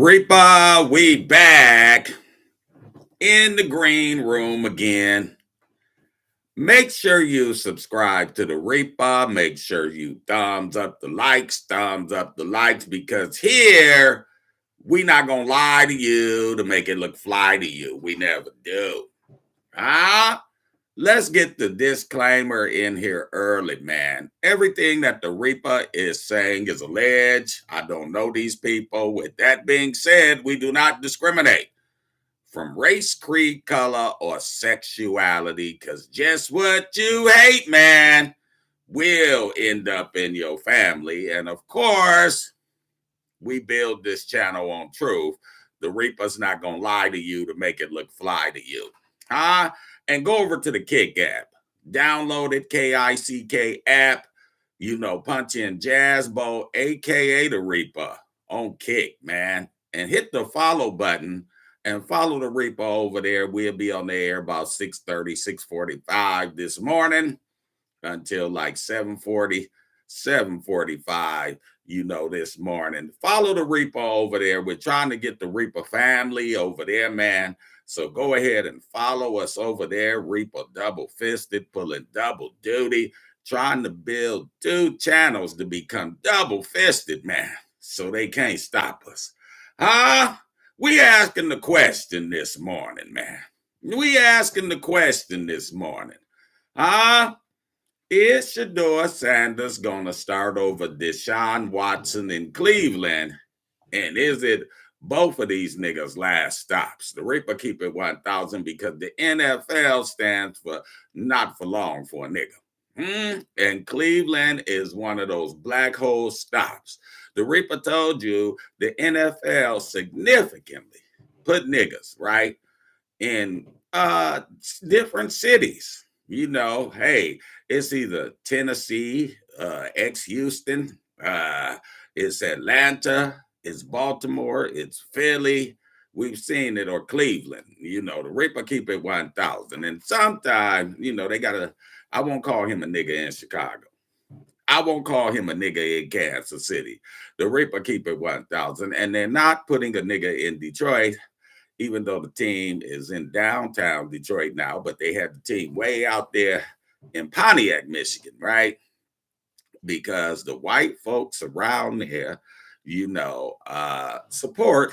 Reaper, we back in the green room again. Make sure you subscribe to the Reaper. Make sure you thumbs up the likes, because here we not gonna lie to you to make it look fly to you. We never do. Ah, let's get the disclaimer in here early, man. Everything that the Reaper is saying is alleged. I don't know these people. With that being said, we do not discriminate from race, creed, color, or sexuality, because just what you hate, man, will end up in your family. And of course, we build this channel on truth. The Reaper's not going to lie to you to make it look fly to you. Huh? And go over to the Kick app. Download it, KICK app. Punch in Jazzbo, a.k.a. the Reaper, on Kick, man. And hit the follow button and follow the Reaper over there. We'll be on the air about 6:30, 6:45 this morning until like 7:40, 7:45, this morning. Follow the Reaper over there. We're trying to get the Reaper family over there, man. So go ahead and follow us over there. Reaper double-fisted, pulling double duty, trying to build 2 channels to become double-fisted, man, so they can't stop us. Huh? We asking the question this morning, man. We asking the question this morning. Huh? Is Shedeur Sanders going to start over Deshaun Watson in Cleveland? And is it both of these niggas' last stops? The Reaper keep it 1,000 because the NFL stands for not for long for a nigga. And Cleveland is one of those black hole stops. The Reaper told you the NFL significantly put niggas, right, in different cities. Hey, it's either Tennessee, ex-Houston, it's Atlanta, it's Baltimore, it's Philly. We've seen it, or Cleveland. The Reaper keep it 1,000. And sometimes, they got I won't call him a nigga in Chicago. I won't call him a nigga in Kansas City. The Reaper keep it 1,000. And they're not putting a nigga in Detroit, even though the team is in downtown Detroit now, but they had the team way out there in Pontiac, Michigan, right? Because the white folks around there, support,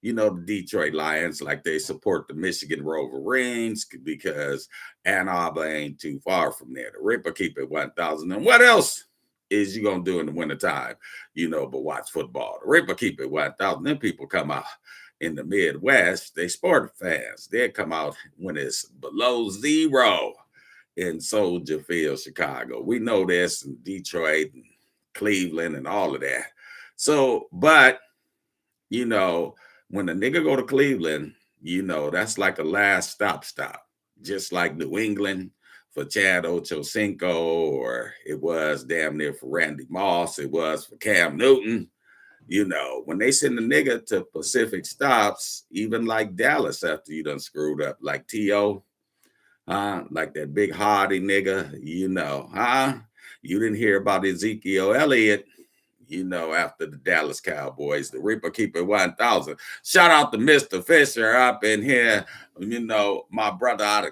the Detroit Lions like they support the Michigan Wolverines, because Ann Arbor ain't too far from there. The Reaper keep it 1,000. And what else is you going to do in the wintertime, but watch football? The Reaper keep it 1,000. Then people come out in the Midwest, they sport fans. They come out when it's below 0 in Soldier Field, Chicago. We know this in Detroit and Cleveland and all of that. So, but, when a nigga go to Cleveland, that's like a last stop. Just like New England for Chad Ochocinco, or it was damn near for Randy Moss, it was for Cam Newton. When they send a nigga to Pacific stops, even like Dallas after you done screwed up, like T.O., like that big hardy nigga, you didn't hear about Ezekiel Elliott, after the Dallas Cowboys. The Reaper keep it 1,000. Shout out to Mr. Fisher up in here, my brother out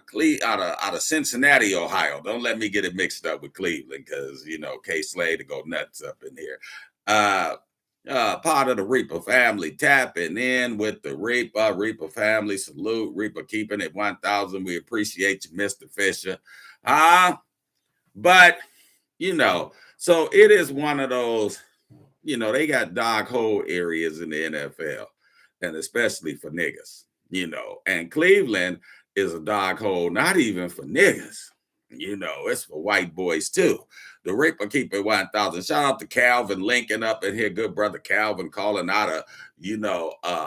of Cincinnati, Ohio. Don't let me get it mixed up with Cleveland, because, K Slade to go nuts up in here. Part of the Reaper family, tapping in with the Reaper family. Salute, Reaper keeping it 1,000. We appreciate you, Mr. Fisher. But, so it is one of those, they got dog hole areas in the NFL, and especially for niggas, and Cleveland is a dog hole, not even for niggas. It's for white boys too. The Reaper keep it 1,000. Shout out to Calvin Lincoln up in here. Good brother Calvin calling out of,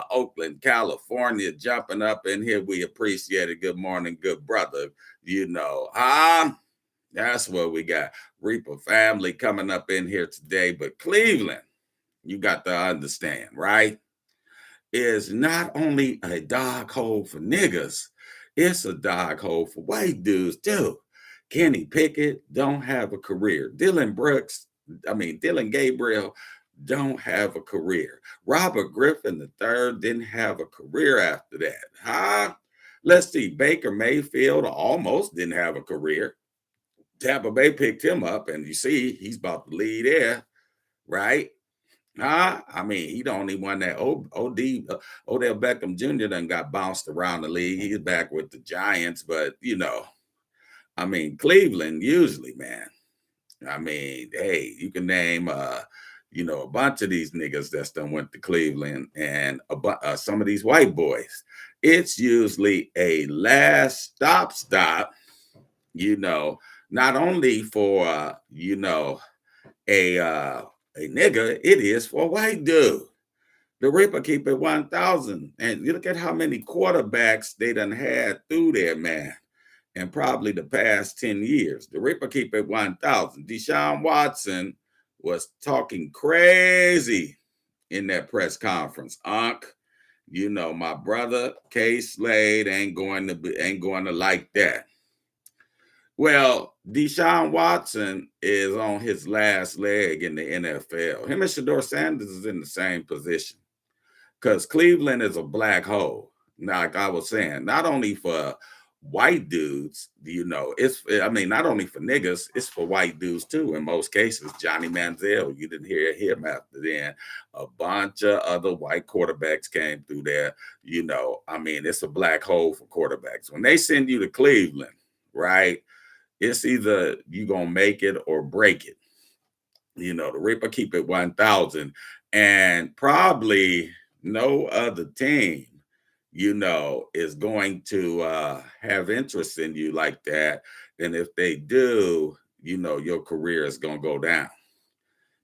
Oakland, California, jumping up in here. We appreciate it. Good morning, good brother. That's what we got. Reaper family coming up in here today. But Cleveland, you got to understand, right, is not only a dog hole for niggas, it's a dog hole for white dudes too. Kenny Pickett don't have a career. Dylan Gabriel don't have a career. Robert Griffin III didn't have a career after that. Huh? Let's see. Baker Mayfield almost didn't have a career. Tampa Bay picked him up, and you see he's about to lead there, right? Huh? I mean, he the only one that Odell Beckham Jr. done got bounced around the league. He's back with the Giants, but I mean, Cleveland usually, man. I mean, hey, you can name a bunch of these niggas that's done went to Cleveland and some of these white boys. It's usually a last stop, not only for a nigga, it is for a white dude. The Reaper keep it 1,000. And you look at how many quarterbacks they done had through there, man, in probably the past 10 years. The Reaper keep it 1,000. Deshaun Watson was talking crazy in that press conference. My brother K Slade ain't going to like that. Well, Deshaun Watson is on his last leg in the NFL. Him and Shedeur Sanders is in the same position because Cleveland is a black hole. Like I was saying, not only for white dudes, not only for niggas, it's for white dudes too. In most cases, Johnny Manziel, you didn't hear him after then. A bunch of other white quarterbacks came through there. It's a black hole for quarterbacks. When they send you to Cleveland, right? It's either you gonna make it or break it. The Reaper keep it 1,000, and probably no other team, is going to have interest in you like that. And if they do, your career is gonna go down.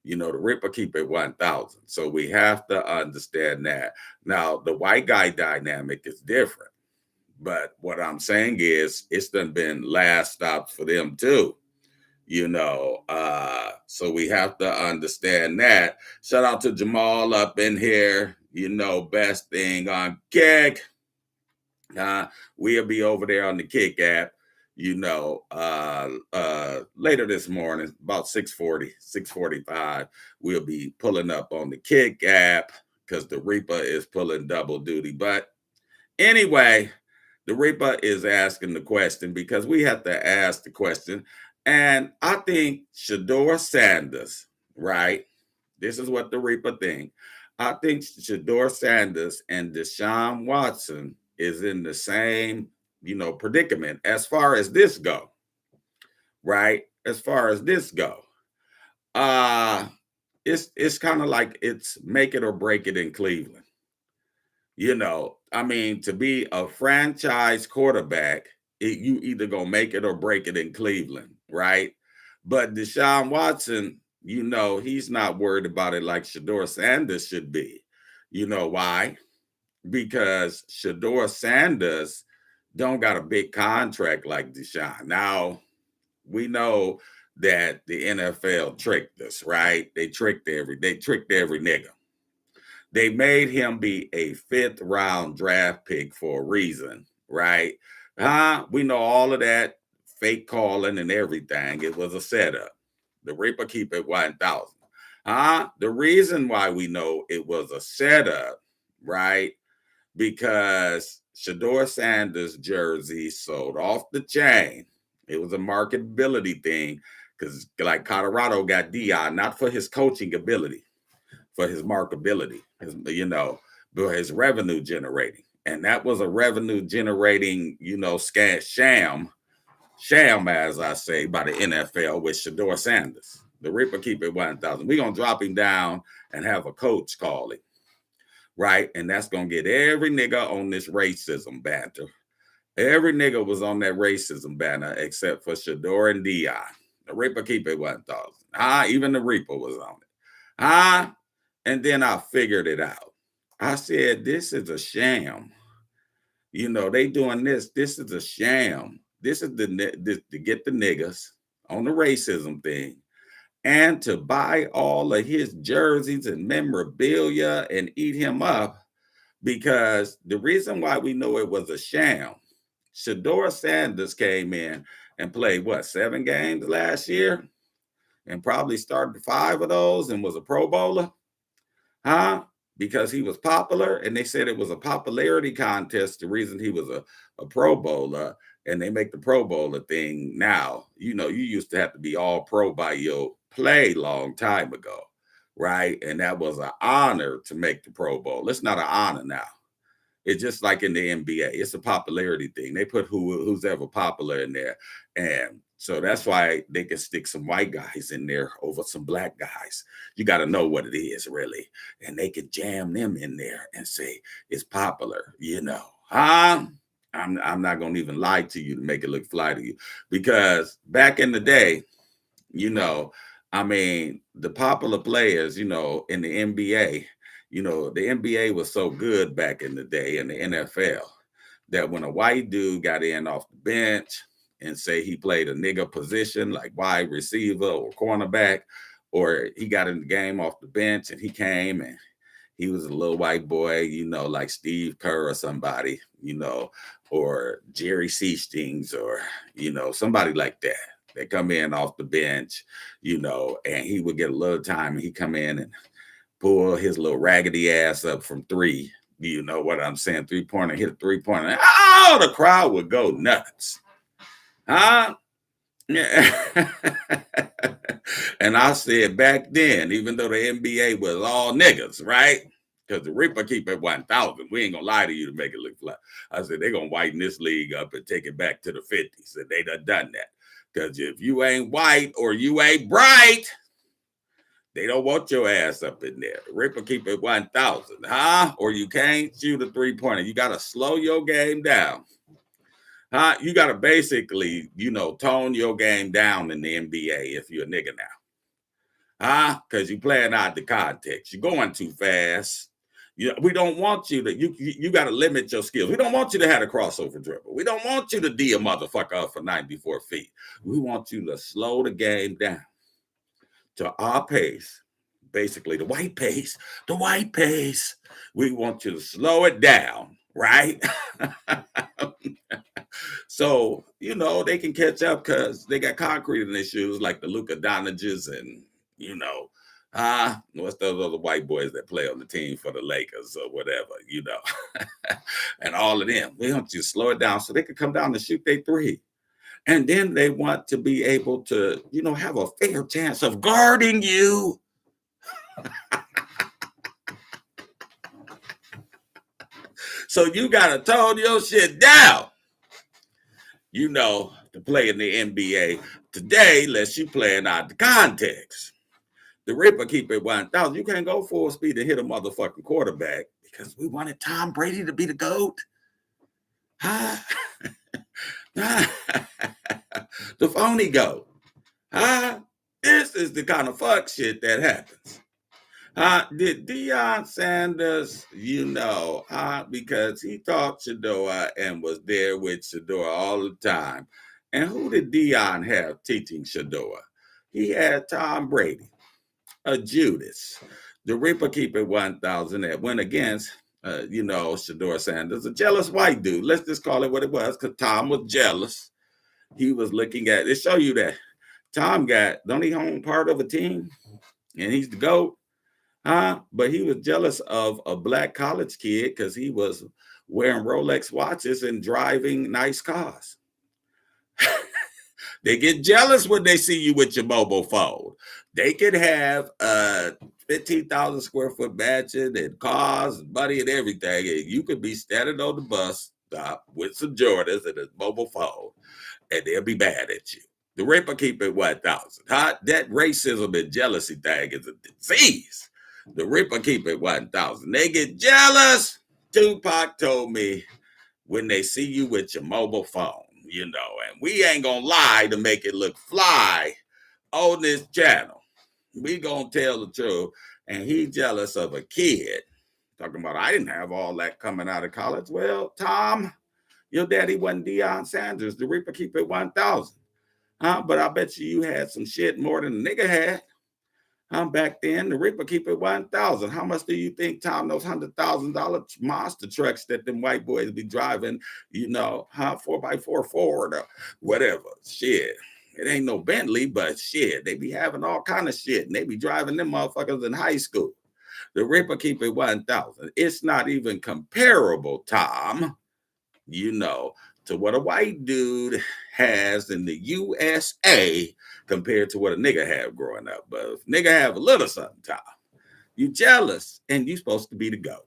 The Reaper keep it 1,000. So we have to understand that. Now, the white guy dynamic is different. But what I'm saying is it's done been last stops for them too. So we have to understand that. Shout out to Jamal up in here. Best thing on Kick. We'll be over there on the Kick app, later this morning, about 6:40, 6:45. We'll be pulling up on the Kick app because the Reaper is pulling double duty. But anyway, the Reaper is asking the question because we have to ask the question. And I think Shedeur Sanders, right? This is what the Reaper think. I think Shedeur Sanders and Deshaun Watson is in the same, predicament as far as this go, right? As far as this go. It's kind of like it's make it or break it in Cleveland. To be a franchise quarterback, you either gonna make it or break it in Cleveland, right? But Deshaun Watson, he's not worried about it like Shedeur Sanders should be. You know why? Because Shedeur Sanders don't got a big contract like Deshaun. Now, we know that the NFL tricked us, right? They tricked every nigga. They made him be a 5th round draft pick for a reason, right? We know all of that fake calling and everything. It was a setup. The Reaper keep it 1,000. The reason why we know it was a setup, right? Because Shedeur Sanders' jersey sold off the chain. It was a marketability thing because, like, Colorado got Dion, not for his coaching ability, for his marketability, his revenue generating. And that was a revenue generating, sham, as I say, by the NFL with Shedeur Sanders. The Reaper keep it 1,000. We're going to drop him down and have a coach call it, right? And that's going to get every nigga on this racism banter. Every nigga was on that racism banner except for Shedeur and Dion. The Reaper keep it 1,000. Even the Reaper was on it. And then I figured it out. I said, this is a sham. They doing this. This is a sham. This is to get the niggas on the racism thing and to buy all of his jerseys and memorabilia and eat him up, because the reason why we know it was a sham, Shedeur Sanders came in and played, 7 games last year and probably started 5 of those and was a Pro Bowler. Huh? Because he was popular, and they said it was a popularity contest. The reason he was a Pro Bowler, and they make the Pro Bowler thing now. You used to have to be all pro by your play long time ago, right? And that was an honor to make the Pro Bowl. It's not an honor now. It's just like in the NBA. It's a popularity thing. They put who's ever popular in there. And so that's why they can stick some white guys in there over some black guys. You got to know what it is, really. And they can jam them in there and say it's popular. Huh? I'm not gonna even lie to you to make it look fly to you. Because back in the day, you know, I mean, the popular players, in the NBA, the NBA was so good back in the day in the NFL that when a white dude got in off the bench and say he played a nigga position like wide receiver or cornerback, or he got in the game off the bench and he came and he was a little white boy, like Steve Kerr or somebody, or Jerry Seastings or, somebody like that. They come in off the bench, and he would get a little time and he come in and pull his little raggedy ass up from three. You know what I'm saying? 3-pointer, hit a 3-pointer. Oh, the crowd would go nuts. Huh? Yeah. And I said back then, even though the NBA was all niggas, right? Because the Reaper keep it 1,000. We ain't gonna lie to you to make it look flat. I said they're gonna whiten this league up and take it back to the 50s. And they done that. Because if you ain't white or you ain't bright, they don't want your ass up in there. The Reaper keep it 1,000, huh? Or you can't shoot a 3-pointer. You gotta slow your game down. Huh? You got to basically, tone your game down in the NBA if you're a nigga now. Huh? Because you're playing out the context. You're going too fast. We don't want you to, you got to limit your skills. We don't want you to have a crossover dribble. We don't want you to D a motherfucker up for 94 feet. We want you to slow the game down to our pace. Basically, the white pace. We want you to slow it down, right? So, they can catch up because they got concrete in their shoes, like the Luka Donnages and, what's those other white boys that play on the team for the Lakers or whatever, and all of them. We want you to slow it down so they can come down and shoot their three. And then they want to be able to, have a fair chance of guarding you. So you got to tone your shit down. To play in the NBA today, unless you playing out the context. The Ripper keep it 1,000. You can't go full speed and hit a motherfucking quarterback because we wanted Tom Brady to be the GOAT. Huh? The phony GOAT. Huh? This is the kind of fuck shit that happens. Did Deion Sanders, because he taught Shedeur and was there with Shedeur all the time. And who did Deion have teaching Shedeur? He had Tom Brady, a Judas, the Reaper Keeper 1,000 that went against, Shedeur Sanders, a jealous white dude. Let's just call it what it was, because Tom was jealous. He was looking at it. Show you that Tom don't he own part of a team? And he's the GOAT. But he was jealous of a black college kid because he was wearing Rolex watches and driving nice cars. They get jealous when they see you with your mobile phone. They could have 15,000 square foot mansion and cars, money and everything. And you could be standing on the bus stop with some Jordans and a mobile phone, and they'll be mad at you. The Ripper keep it 1,000. That racism and jealousy thing is a disease. The Ripper keep it 1,000. They get jealous. Tupac told me when they see you with your mobile phone, and we ain't gonna lie to make it look fly on this channel. We gonna tell the truth. And he jealous of a kid. Talking about, I didn't have all that coming out of college. Well, Tom, your daddy wasn't Deion Sanders. The Reaper keep it 1,000. But I bet you had some shit more than the nigga had. Back then, the Reaper keep it 1,000. How much do you think Tom those $100,000 monster trucks that them white boys be driving, 4x4 Ford or whatever? Shit. It ain't no Bentley, but shit, they be having all kind of shit. And they be driving them motherfuckers in high school. The Reaper keep it 1,000. It's not even comparable, Tom, you know, to what a white dude has in the USA compared to what a nigga had growing up. But if nigga have a little something, Tom, you jealous and you supposed to be the GOAT.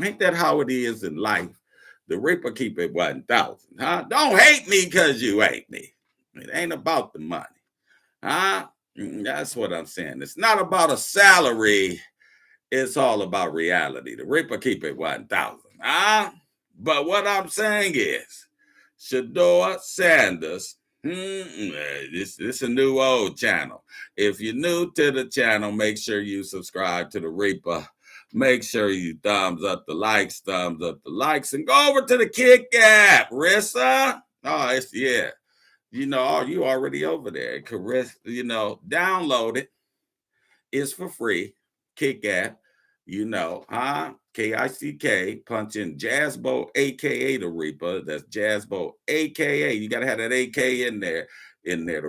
Ain't that how it is in life? The Reaper keep it 1,000, huh? Don't hate me because you hate me. It ain't about the money, huh? That's what I'm saying. It's not about a salary. It's all about reality. The Reaper keep it 1,000, huh? But what I'm saying is, Shedeur Sanders, this a new old channel. If you're new to the channel, make sure you subscribe to the Reaper. Make sure you thumbs up the likes, and go over to the Kick app, Rissa. Oh, it's yeah. You know, you already over there. Download it. It's for free. Kick app. KICK, punch in Jazzbo, aka the Reaper. That's Jazzbo, aka. You gotta have that AK the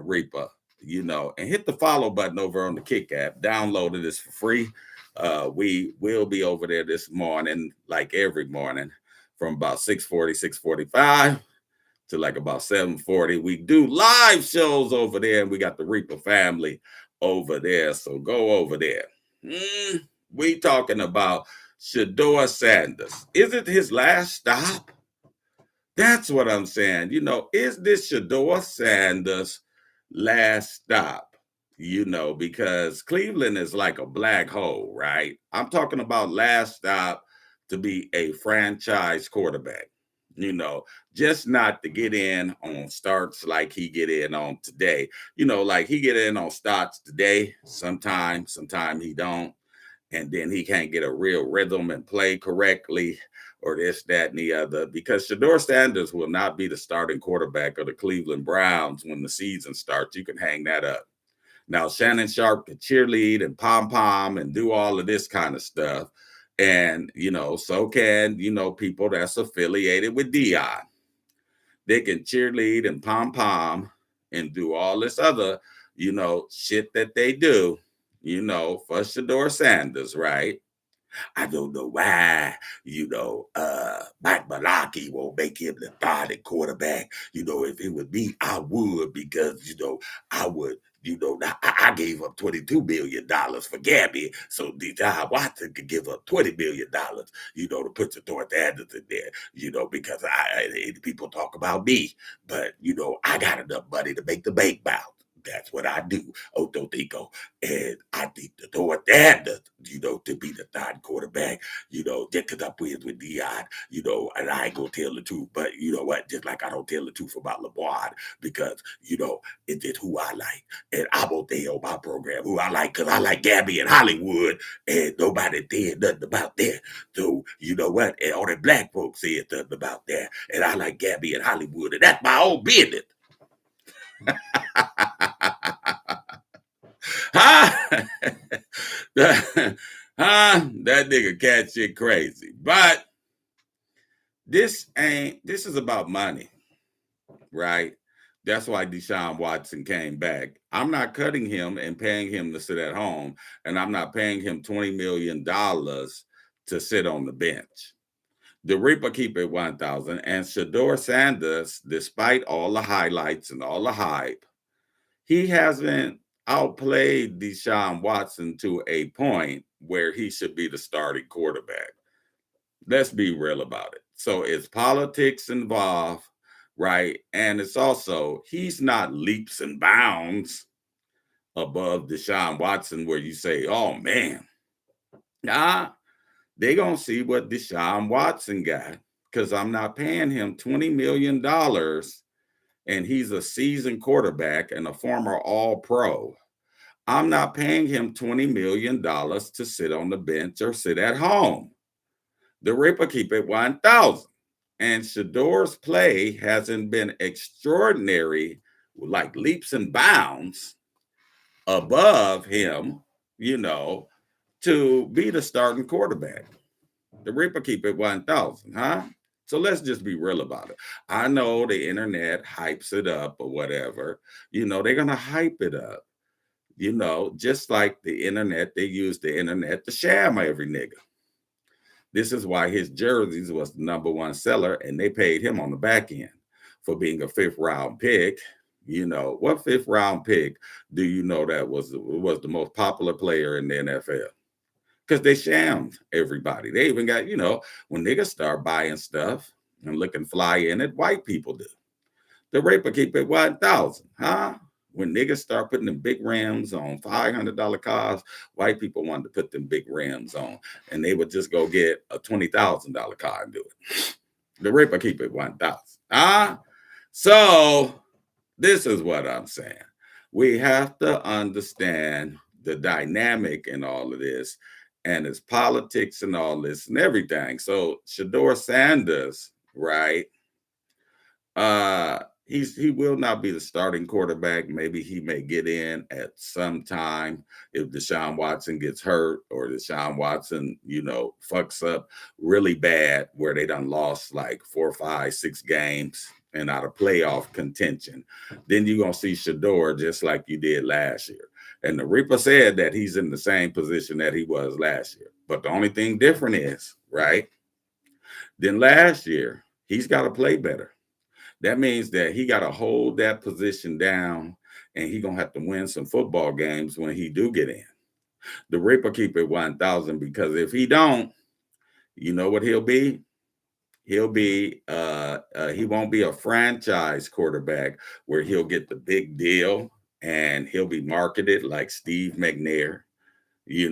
Reaper, and hit the follow button over on the Kick app. Download it, it's for free. We will be over there this morning, like every morning, from about 6:40, 6:45 to like about 7:40. We do live shows over there, and we got the Reaper family over there. So go over there. We talking about Shedeur Sanders. Is it his last stop? That's what I'm saying. Is this Shedeur Sanders' last stop? Because Cleveland is like a black hole, right? I'm talking about last stop to be a franchise quarterback. Just not to get in on starts like he get in on today. Like he get in on starts today. Sometime he don't, and then he can't get a real rhythm and play correctly, or this, that, and the other. Because Shedeur Sanders will not be the starting quarterback of the Cleveland Browns when the season starts. You can hang that up. Now, Shannon Sharp can cheerlead and pom-pom and do all of this kind of stuff. And, so can, people that's affiliated with Dion. They can cheerlead and pom-pom and do all this other, shit that they do, for Shedeur Sanders, right? I don't know why, Mike Malaki won't make him the starting quarterback. If it was me, I would, because, I would, I gave up $22 million for Gabby, so Deshaun Watson could give up $20 million, to put Shedeur Sanders in there, because people talk about me, but, I got enough money to make the bank bounce. That's what I do, Ototico. And I think the door Sanders, to be the third quarterback, just because I'm friends with Dion, and I ain't going to tell the truth. But you know what? Just like I don't tell the truth about LeBron, because, it's just who I like. And I'm going to tell on my program who I like, because I like Gabby and Hollywood, and nobody said nothing about that. So, you know what? And all the black folks said nothing about that. And I like Gabby and Hollywood, and that's my own business. Huh? That nigga cat shit crazy. But this is about money, right? That's why Deshaun Watson came back. I'm not cutting him and paying him to sit at home, and I'm not paying him $20 million to sit on the bench. The Reaper keep it 1,000, and Shedeur Sanders, despite all the highlights and all the hype, he hasn't outplayed Deshaun Watson to a point where he should be the starting quarterback. Let's be real about it. So it's politics involved, right? And it's also, he's not leaps and bounds above Deshaun Watson where you say, oh man, they gonna see what Deshaun Watson got, because I'm not paying him $20 million, and he's a seasoned quarterback and a former All-Pro. I'm not paying him $20 million to sit on the bench or sit at home. The Reaper keep it 1,000. And Shedeur's play hasn't been extraordinary, like leaps and bounds above him, to be the starting quarterback. The Reaper keep it 1,000, huh? So let's just be real about it. I know the internet hypes it up or whatever. They're going to hype it up. Just like the internet, they use the internet to sham every nigga. This is why his jerseys was the number one seller, and they paid him on the back end for being a fifth round pick. What fifth round pick do you know that was the most popular player in the NFL? Because they shammed everybody. They even got, when niggas start buying stuff and looking fly in it, white people do. The raper keep it 1,000, huh? When niggas start putting them big rims on $500 cars, white people wanted to put them big rims on, and they would just go get a $20,000 car and do it. The raper keep it 1,000, huh? So this is what I'm saying. We have to understand the dynamic in all of this, and it's politics and all this and everything. So Shedeur Sanders, right? He will not be the starting quarterback. Maybe he may get in at some time if Deshaun Watson gets hurt or Deshaun Watson, fucks up really bad where they done lost like 4, 5, 6 games and out of playoff contention. Then you're gonna see Shedeur just like you did last year. And the Reaper said that he's in the same position that he was last year. But the only thing different is, right? Then last year, he's got to play better. That means that he got to hold that position down, and he going to have to win some football games when he do get in. The Reaper keep it 1,000 because if he don't, you know what he'll be? He'll be, he won't be a franchise quarterback where he'll get the big deal and he'll be marketed like Steve McNair,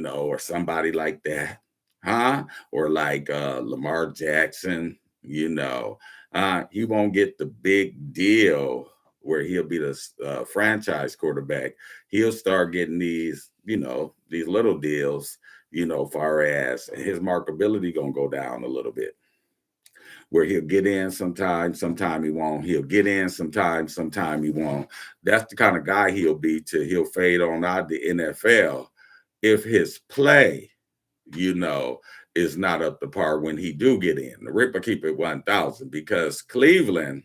or somebody like that, huh? Or like Lamar Jackson, he won't get the big deal where he'll be the franchise quarterback. He'll start getting these, these little deals, far as his marketability gonna go down a little bit. Where he'll get in sometime he won't. He'll get in sometime he won't. That's the kind of guy he'll be till he'll fade on out the NFL if his play, is not up to par when he do get in. The Ripper keep it 1,000 because Cleveland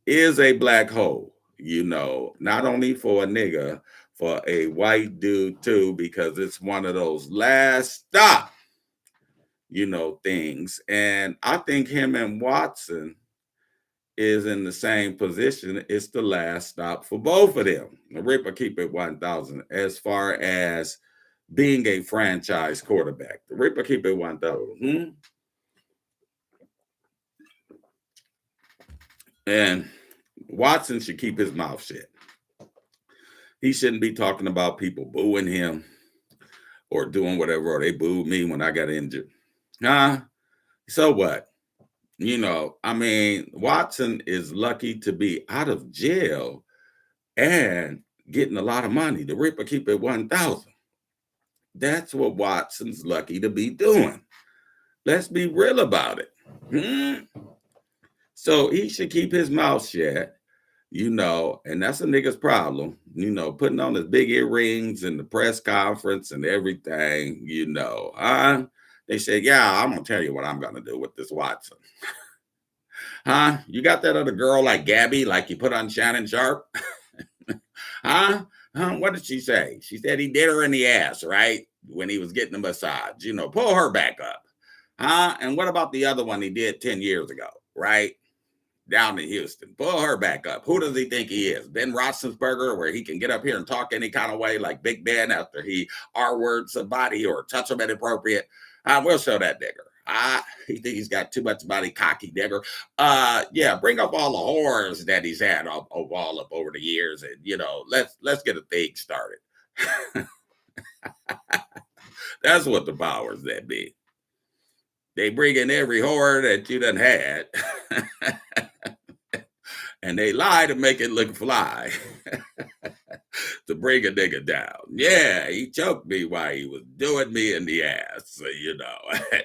is a black hole, not only for a nigga, for a white dude too, because it's one of those last stop, things. And I think him and Watson is in the same position. It's the last stop for both of them. The Ripper keep it 1,000 as far as being a franchise quarterback. The Ripper keep it 1,000. And Watson should keep his mouth shut. He shouldn't be talking about people booing him or doing whatever, or they booed me when I got injured. Huh? So what? Watson is lucky to be out of jail and getting a lot of money. The Ripper keep it 1,000. That's what Watson's lucky to be doing. Let's be real about it. So he should keep his mouth shut, and that's a nigga's problem, putting on his big earrings in the press conference and everything, They said, yeah, I'm going to tell you what I'm going to do with this Watson. Huh? You got that other girl like Gabby, like you put on Shannon Sharp? Huh? What did she say? She said he did her in the ass, right? When he was getting a massage, pull her back up. Huh? And what about the other one he did 10 years ago, right? Down in Houston. Pull her back up. Who does he think he is? Ben Roethlisberger, where he can get up here and talk any kind of way like Big Ben after he R-word somebody or touch them inappropriate? We'll show that nigger. He think he's got too much body cocky nigger. Yeah, bring up all the horrors that he's had all up over the years, and let's get a thing started. That's what the powers that be. They bring in every horror that you done had, and they lie to make it look fly. To bring a nigga down. Yeah, he choked me while he was doing me in the ass, and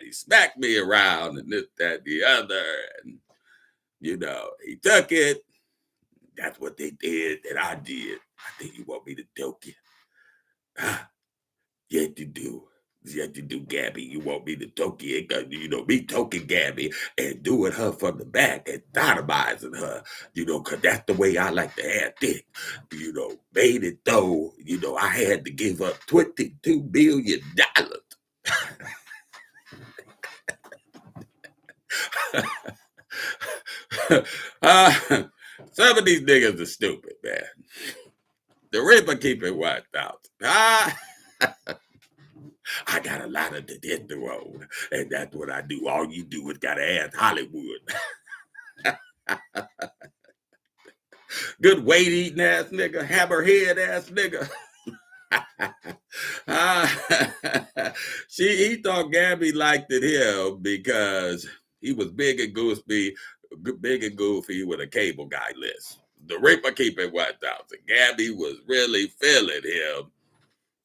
he smacked me around and this, that, the other, and, he took it. That's what they did that I did. I think you want me to doke you. Yeah, you do. You have to do Gabby. You want me to toke it, me toking Gabby and doing her from the back and sodomizing her, because that's the way I like to have dick. Made it though, I had to give up $22 billion. Some of these niggas are stupid, man. The Reaper keep it 1,000. I got a lot of testosterone, and that's what I do. All you do is gotta ask Hollywood. Good weight eating ass nigga, hammerhead ass nigga. He thought Gabby liked it him because he was big and goofy with a cable guy list. The Reaper keep it 1,000. Gabby was really feeling him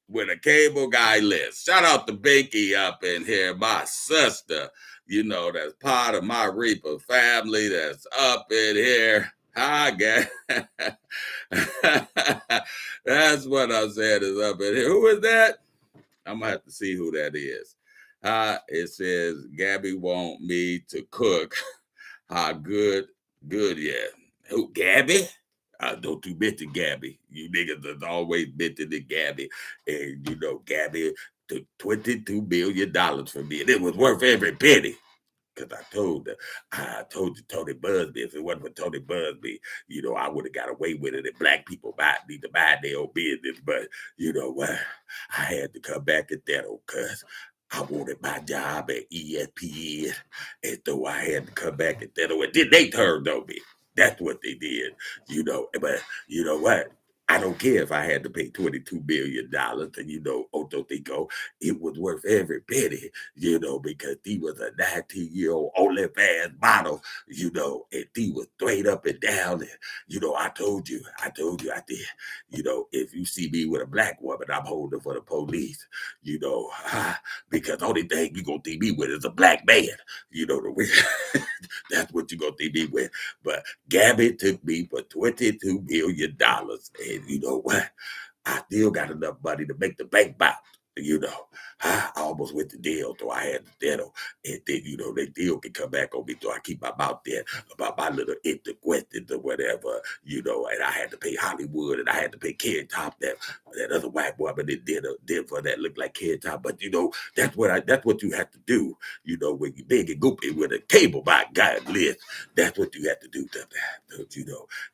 with a cable guy list. Shout out to Binky up in here, my sister. That's part of my Reaper family that's up in here. Hi, guys. That's what I said is up in here. Who is that? I'm going to have to see who that is. It says, Gabby want me to cook. Good, yeah. Who, Gabby? Don't you mention Gabby. You niggas has always mentioned Gabby. And, Gabby took $22 billion from me. And it was worth every penny. Because I told you Tony Busby, if it wasn't for Tony Busby, I would have got away with it. And black people need to mind their own business. But you know what? I had to come back at that because I wanted my job at ESPN. And so I had to come back at that. And then they turned on me. That's what they did, But you know what? I don't care if I had to pay $22 billion. And, Otto Tico, it was worth every penny, because he was a 19-year-old OnlyFans model, and he was straight up and down. And, I told you, I did. If you see me with a black woman, I'm holding for the police, because the only thing you're going to see me with is a black man, that's what you're going to see me with. But Gabby took me for $22 billion. And you know what? I still got enough money to make the bank bounce. I almost went to deal, so I had to settle. And then, they still can come back on me, so I keep my mouth there about my little questions or whatever, and I had to pay Hollywood and I had to pay Ken Top, that other white woman that did for that looked like Ken Top. But, that's what you have to do, when you're big and goopy with a cable by guy list. That's what you have to do sometimes.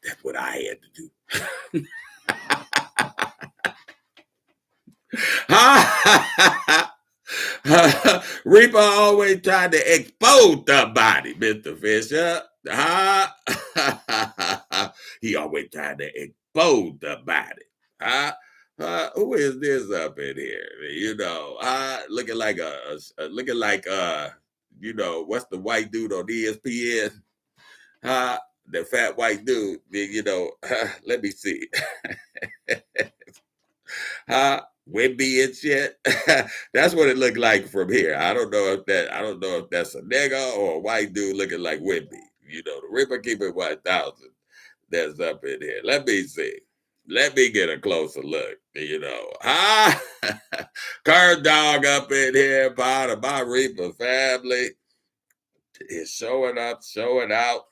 That's what I had to do. Reaper always trying to expose somebody, Mr. Fisher. He always trying to expose somebody. Who is this up in here? Looking like what's the white dude on ESPN? The fat white dude. Let me see. Wimby and shit. That's what it looked like from here. I don't know if that's a nigga or a white dude looking like Wimby. The Ripper keep it 1,000 that's up in here. Let me see. Let me get a closer look. Curd Dog up in here, part of my Reaper family, is showing up, showing out.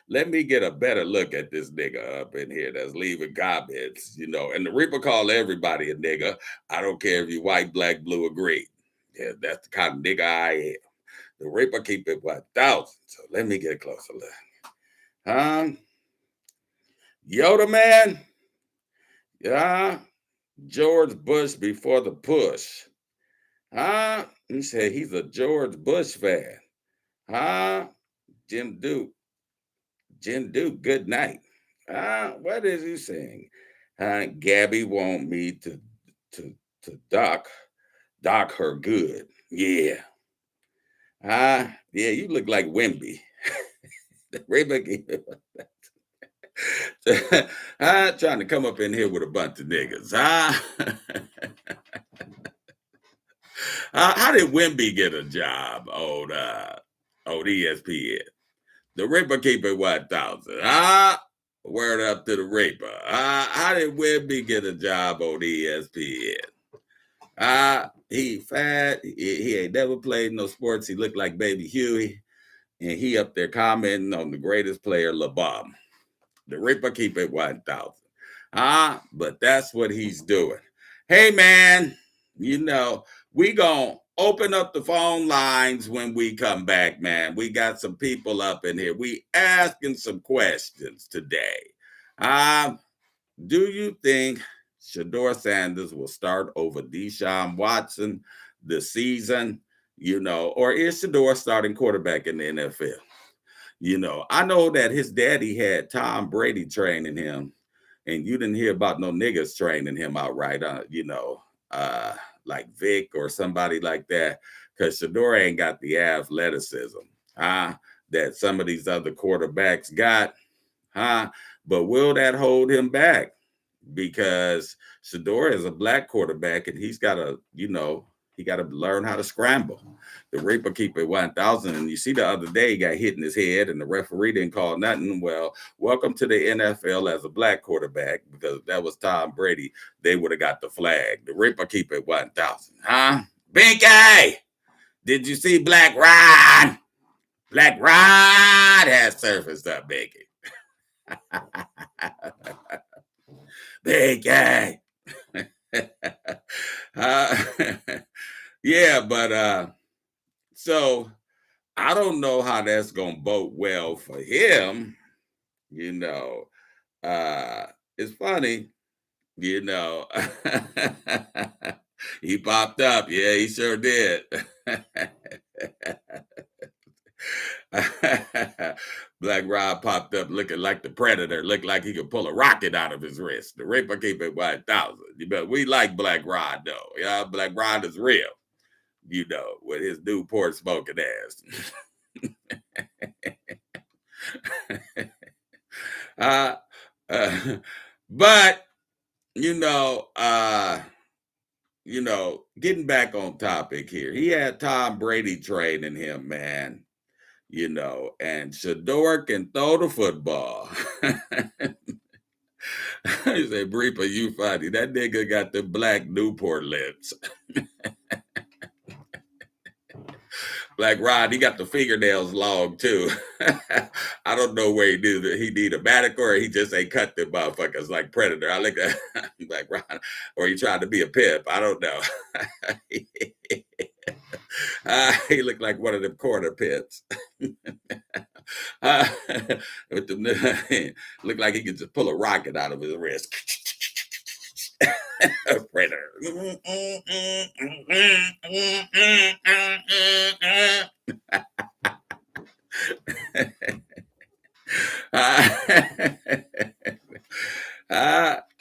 Let me get a better look at this nigga up in here that's leaving comments, and the Reaper call everybody a nigga. I don't care if you white, black, blue, or green. Yeah, that's the kind of nigga I am. The Reaper keep it 1,000. So let me get a closer look. Yoda man? Yeah. George Bush before the push. He said he's a George Bush fan. Jim Duke, good night. What is he saying? Gabby want me to dock her good. Yeah. Yeah, you look like Wimby. Trying to come up in here with a bunch of niggas. How did Wimby get a job on ESPN? The Reaper keep it 1,000. Word up to the Reaper. How did Wimby get a job on ESPN? He fat. He ain't never played no sports. He looked like Baby Huey. And he up there commenting on the greatest player, LeBron. The Reaper keep it 1,000. But that's what he's doing. Hey, man, we going to open up the phone lines when we come back, man. We got some people up in here. We asking some questions today. Do you think Shedeur Sanders will start over Deshaun Watson this season? Or is Shedeur starting quarterback in the NFL? I know that his daddy had Tom Brady training him, and you didn't hear about no niggas training him outright, like Vic or somebody like that, because Shedeur ain't got the athleticism, that some of these other quarterbacks got, but will that hold him back? Because Shedeur is a black quarterback, and he's got to, he got to learn how to scramble. The Reaper keep it 1,000. And you see the other day he got hit in his head and the referee didn't call nothing. Well, welcome to the NFL as a black quarterback, because that was Tom Brady. They would have got the flag. The Reaper keep it 1,000. Binky! Did you see Black Rod? Black Rod has surfaced up, Binky. Binky! Yeah, but so I don't know how that's gonna bode well for him. It's funny, he popped up. Yeah, he sure did. Black Rob popped up looking like the Predator, looked like he could pull a rocket out of his wrist. The Reaper keep it 1,000. But we like Black Rod though. Yeah, Black Rod is real, with his Newport smoking ass. But getting back on topic here, he had Tom Brady training him, man. And Shedeur can throw the football. He said, Breeper, you funny. That nigga got the black Newport lips. Black Rod, he got the fingernails long too. I don't know where he need a manicure, or he just ain't cut them motherfuckers like Predator. I look at Black Rod, or he tried to be a pimp. I don't know. He looked like one of them corner pimps. Looked like he could just pull a rocket out of his wrist. Predator.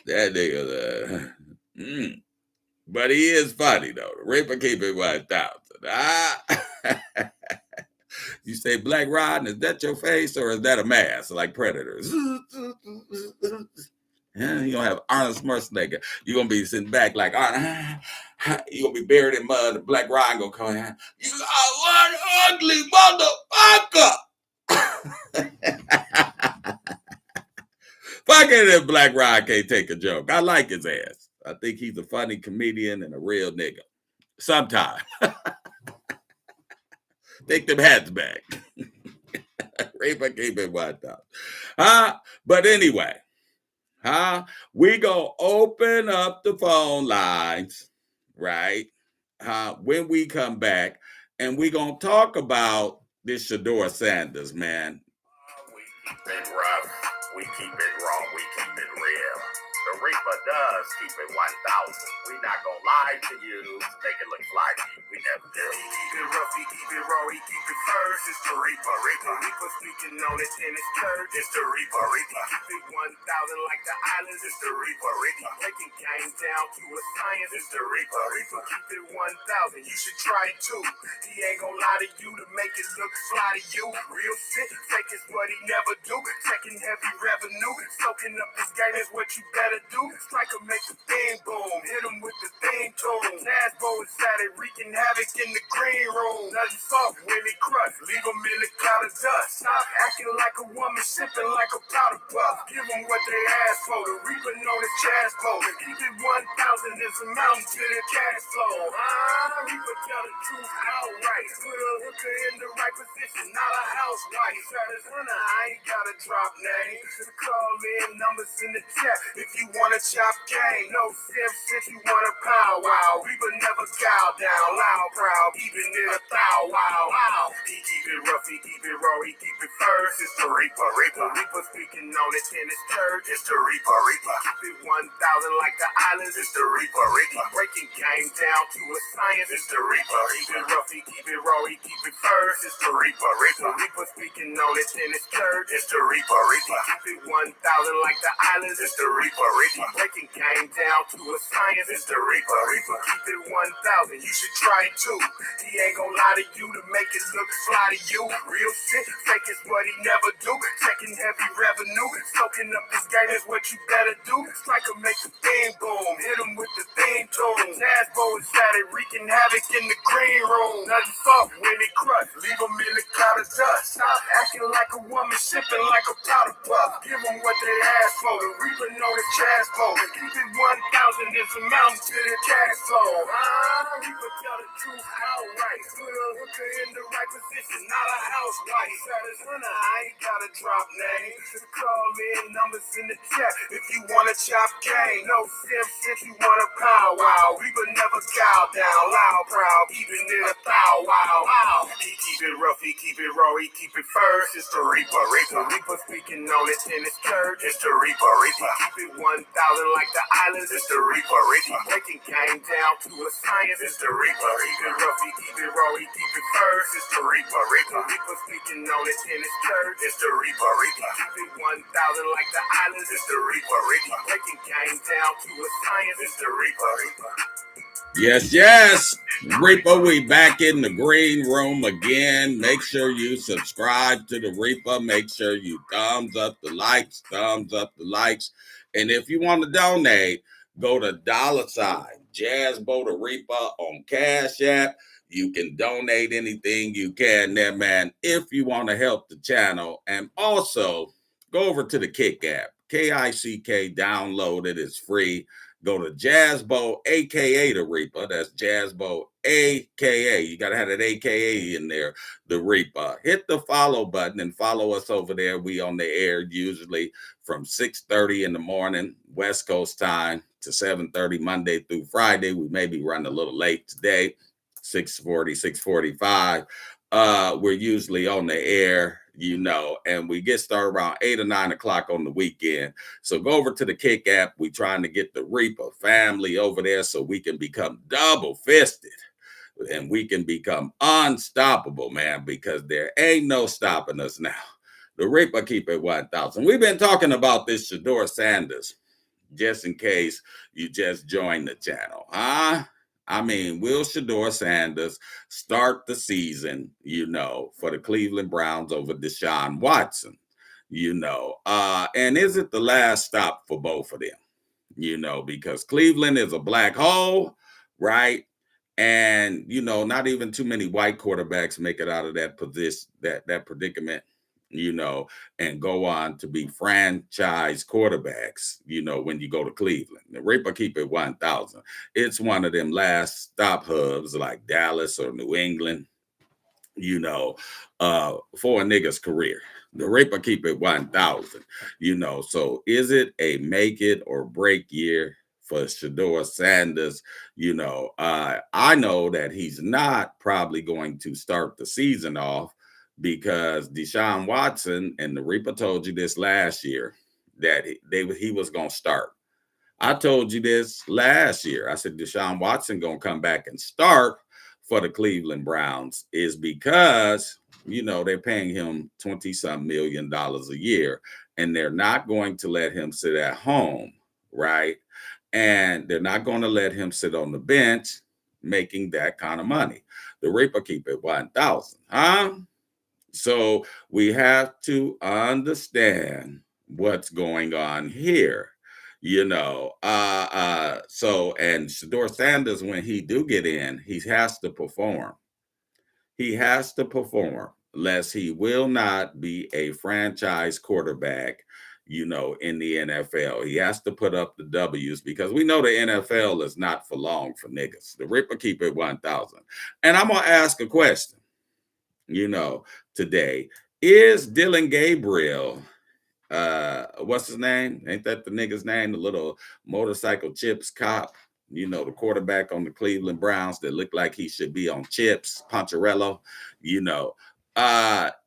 That nigga. But he is funny though. The Reaper keep it 1,000. You say Black Rod, is that your face or is that a mask like Predators? Yeah, you're gonna have Arnold Schwarzenegger. You're gonna be sitting back like Arnold. You're gonna be buried in mud. The Black Rod gonna come in. You are one ugly motherfucker. Fucking if Black Rod can't take a joke. I like his ass. I think he's a funny comedian and a real nigga. Sometime. Take them hats back. Reaper keep it 1,000. But anyway. We gonna open up the phone lines, right? When we come back, and we gonna talk about this Shedeur Sanders, man. We keep it rough, we keep it raw, we keep it real. The Reaper does keep it 1,000. We not gonna lie to you to make it look flashy. We never do. He keep it rough, he keep it raw, he keep it first. It's the Reaper, Reaper speaking on it in his church. It's the Reaper, Keep it 1,000 like the islands. It's the Reaper, Breaking game down to a science. It's the Reaper, Keep it 1,000. You should try it too. He ain't gonna lie to you to make it look fly to you. Real shit, fake is what he never do. Checking heavy revenue, soaking up this game is what you better do. Striker make the thing boom, hit him with the thing tune. Nasbo inside it, wreaking havoc in the green room. Nothing soft when he crush, leave him in the cloud the dust. Stop acting like a woman, sipping like a powder puff. Give them what they ask for. The reaper know the jazz pole. Keep it 1,000 is a mountain to the cash flow. Reaper tell the truth outright. Put a hooker in the right position, not a housewife. Travis Hunter, I ain't gotta drop names. Just call in numbers in the chat if you wanna chop game. No simps if you wanna powwow. Reaper never cow down, loud, proud, keeping it a thou wow. Wow. He keep it rough, he keep it raw, he keep it first. It's the Reaper, Reaper. Reaper speaking on it in his church. It's the Reaper, Reaper. Keep it 1,000 like the islands. It's the Reaper, Reaper. Breaking game down to a science. It's the Reaper. Keep it rough, he keep it raw, he keep it first. It's the Reaper, Reaper. Reaper speaking on it in his church. It's the Reaper, Reaper. Keep it 1,000 like the islands. It's the Reaper, Reaper. Breaking game down to a science. It's the Reaper, Reaper. Keep it 1,000. You should try it too. He ain't gonna lie to you to make it look fly to you. Real shit, fake is what he never do. Taking heavy revenue, soaking up this game is what you better do. Strike him, make the thing boom. Hit him with the theme tune. Jazbo is shattered, wreaking havoc in the green room. Nothing soft when it crush, leave him in the cloud of dust. Stop acting like a woman, sipping like a powder puff. Give them what they ask for. The reaper know the jazz pole. Keep it 1,000 is a mountain to the cash flow. Reaper tell the truth outright. Put a hooker in the right position, not a housewife. Travis Hunter, I ain't gotta drop names. Just call in numbers in the chat if you wanna chop game. No simps if you wanna powwow. Reaper never cow down, loud, proud, keeping it a thou wow. Wow. He keep it rough, he keep it raw, he keep it first. It's the Reaper, Reaper. Reaper speaking on it in his church. It's the Reaper, Reaper. Keep it 1,000 like the islands. It's the Reaper, Reaper. Breaking game down to a science. It's the Reaper. Keep it rough, he keep it raw, he keep it first. It's the Reaper, Reaper. Reaper speaking on it in his church. It's the Reaper, Reaper. Keep it 1,000 like the islands. It's the Reaper, Reaper. Breaking game down to a science. It's the Reaper, Reaper. Yes, yes. Reaper, we back in the green room again. Make sure you subscribe to the Reaper. Make sure you thumbs up the likes. And if you want to donate, go to $ Jazzbo the Reaper on Cash App. You can donate anything you can there, man, if you want to help the channel. And also, go over to the Kick app. Kick, download it. It's free. Go to Jazzbo, a.k.a. the Reaper. That's Jazzbo, a.k.a. You got to have that a.k.a. in there, the Reaper. Hit the follow button and follow us over there. We on the air usually from 6:30 in the morning, West Coast time, to 7:30 Monday through Friday. We may be running a little late today, 6:40, 6:45. We're usually on the air, and we get started around 8 or 9 o'clock on the weekend. So go over to the Kick app. We're trying to get the Reaper family over there so we can become double-fisted and we can become unstoppable, man, because there ain't no stopping us now. The Reaper keep it 1,000. We've been talking about this Shedeur Sanders, just in case you just joined the channel, huh? I mean, will Shedeur Sanders start the season, for the Cleveland Browns over Deshaun Watson, and is it the last stop for both of them, because Cleveland is a black hole, right? And, not even too many white quarterbacks make it out of that position, that predicament, and go on to be franchise quarterbacks, when you go to Cleveland. The Reaper keep it 1,000. It's one of them last stop hubs like Dallas or New England, for a nigga's career. The Reaper keep it 1,000, So is it a make it or break year for Shedeur Sanders? I know that he's not probably going to start the season off because Deshaun Watson, and the Reaper told you this last year, that he was going to start. I told you this last year. I said Deshaun Watson going to come back and start for the Cleveland Browns is because, they're paying him $20-some million a year, and they're not going to let him sit at home, right? And they're not going to let him sit on the bench making that kind of money. The Reaper keep it 1,000, huh? So we have to understand what's going on here, and Shedeur Sanders, when he do get in, he has to perform. He has to perform. lest he will not be a franchise quarterback, in the NFL. He has to put up the W's because we know the NFL is not for long for niggas. The Ripper keep it 1,000. And I'm going to ask a question, today. Is Dylan Gabriel, what's his name? Ain't that the nigga's name? The little motorcycle chips cop, the quarterback on the Cleveland Browns that looked like he should be on chips, Poncherello,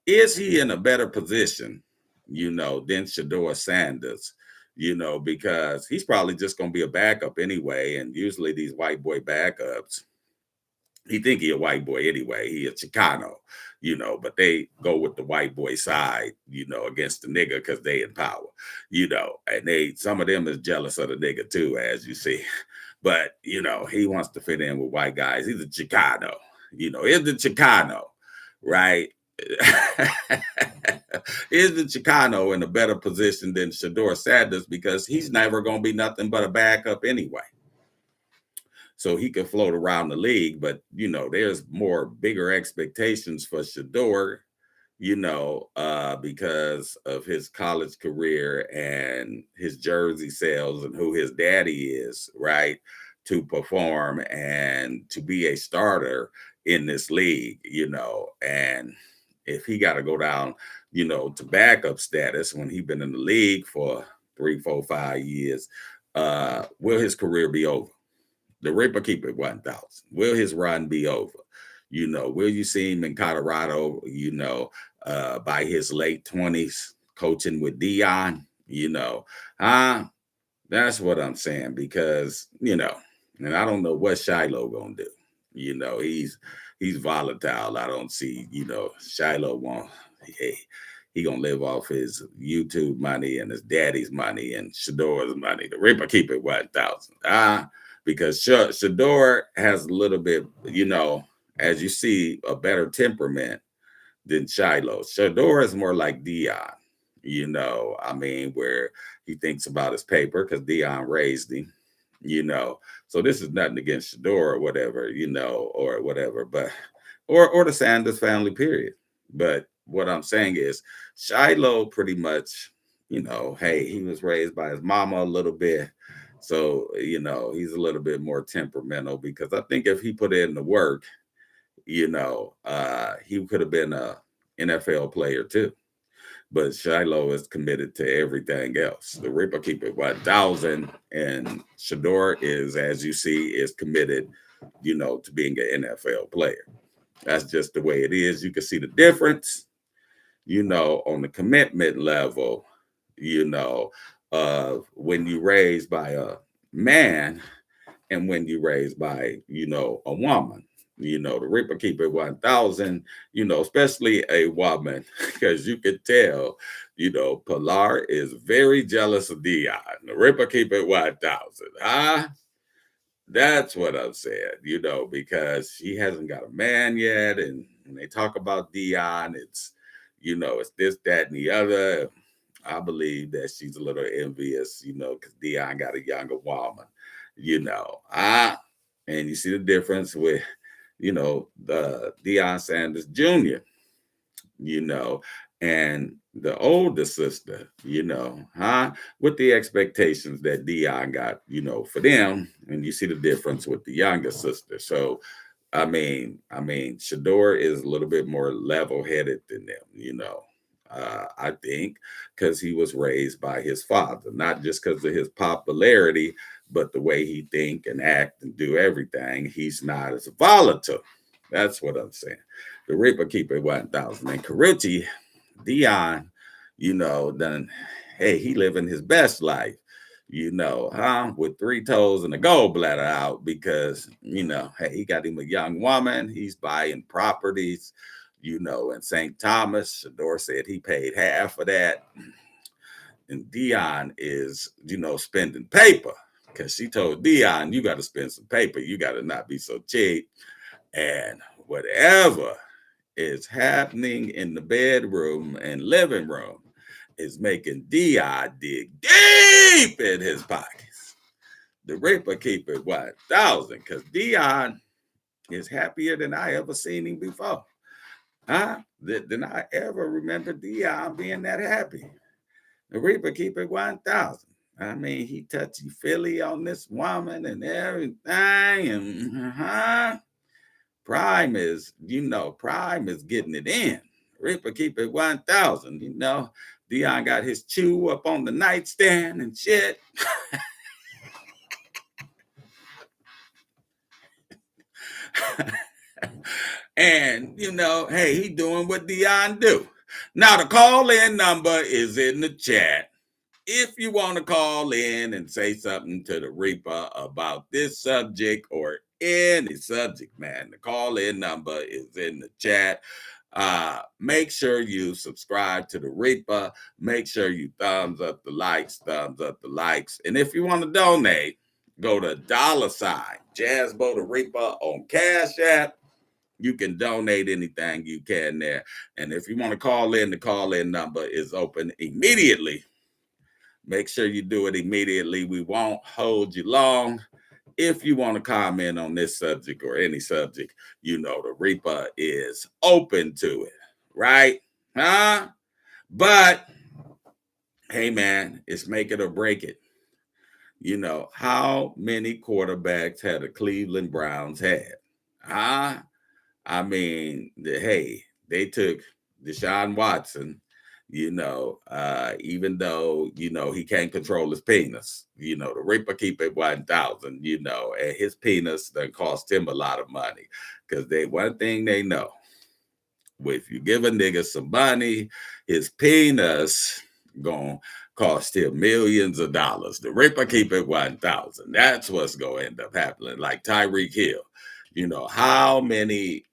is he in a better position, than Shedeur Sanders, because he's probably just going to be a backup anyway. And usually these white boy backups, he think he a white boy anyway. He a Chicano, but they go with the white boy side, against the nigga because they in power, and some of them is jealous of the nigga too, as you see. But, he wants to fit in with white guys. He's a Chicano, he's the Chicano, right? Is the Chicano in a better position than Shedeur Sanders because he's never going to be nothing but a backup anyway. So he could float around the league, but there's bigger expectations for Shedeur, because of his college career and his jersey sales and who his daddy is, right? To perform and to be a starter in this league, and if he got to go down, to backup status when he's been in the league for 3, 4, 5 years, will his career be over? The Ripper keep it 1,000. Will his run be over? Will you see him in Colorado, by his late 20s coaching with Dion? That's what I'm saying because, and I don't know what Shiloh gonna do. He's volatile. I don't see, Shiloh won't. Hey, he gonna live off his YouTube money and his daddy's money and Shedeur's money. The Ripper keep it 1,000. Because Shedeur has a little bit, as you see, a better temperament than Shiloh. Shedeur is more like Dion, where he thinks about his paper because Dion raised him, So this is nothing against Shedeur or whatever, or whatever, but or the Sanders family, period. But what I'm saying is Shiloh pretty much, hey, he was raised by his mama a little bit. So, he's a little bit more temperamental because I think if he put in the work, he could have been a NFL player too. But Shiloh is committed to everything else. The Ripper keep it 1,000, and Shedeur is, as you see, is committed, to being an NFL player. That's just the way it is. You can see the difference, on the commitment level, when you raised by a man and when you raised by, a woman. The Ripper keep it 1,000, especially a woman, because you could tell, Pilar is very jealous of Dion. The Ripper keep it 1,000. That's what I'm saying, because she hasn't got a man yet. And when they talk about Dion, it's, it's this, that, and the other. I believe that she's a little envious, because Dion got a younger woman, and you see the difference with, the Deion Sanders Jr., and the older sister, with the expectations that Dion got, for them, and you see the difference with the younger sister. So, Shedeur is a little bit more level-headed than them, I think, because he was raised by his father, not just because of his popularity, but the way he think and act and do everything. He's not as volatile. That's what I'm saying. The Ripper keep it 1,000. And Carucci, Dion, then, hey, he living his best life, with 3 toes and a gallbladder out because, hey, he got him a young woman. He's buying properties, in St. Thomas. Shedeur said he paid half of that. And Dion is, spending paper because she told Dion, you got to spend some paper. You got to not be so cheap. And whatever is happening in the bedroom and living room is making Dion dig deep in his pockets. The Ripper keep it 1,000 because Dion is happier than I ever seen him before. Huh? Did I ever remember Dion being that happy? The Reaper keep it 1,000. I mean, he touchy Philly on this woman and everything. And Prime is, Prime is getting it in. Reaper keep it 1,000. Dion got his chew up on the nightstand and shit. And, hey, he doing what Dion do. Now, the call-in number is in the chat. If you want to call in and say something to the Reaper about this subject or any subject, man, the call-in number is in the chat. Make sure you subscribe to the Reaper. Make sure you thumbs up the likes. And if you want to donate, go to $ Jazzbo the Reaper on Cash App. You can donate anything you can there. And if you want to call in, the call-in number is open immediately. Make sure you do it immediately. We won't hold you long. If you want to comment on this subject or any subject, the Reaper is open to it, right? But, hey, man, it's make it or break it. How many quarterbacks had the Cleveland Browns had? I mean, they took Deshaun Watson, even though, he can't control his penis. The Reaper keep it 1,000, and his penis done cost him a lot of money. Because one thing they know, if you give a nigga some money, his penis gonna cost him millions of dollars. The Reaper keep it 1,000. That's what's gonna end up happening. Like Tyreek Hill. How many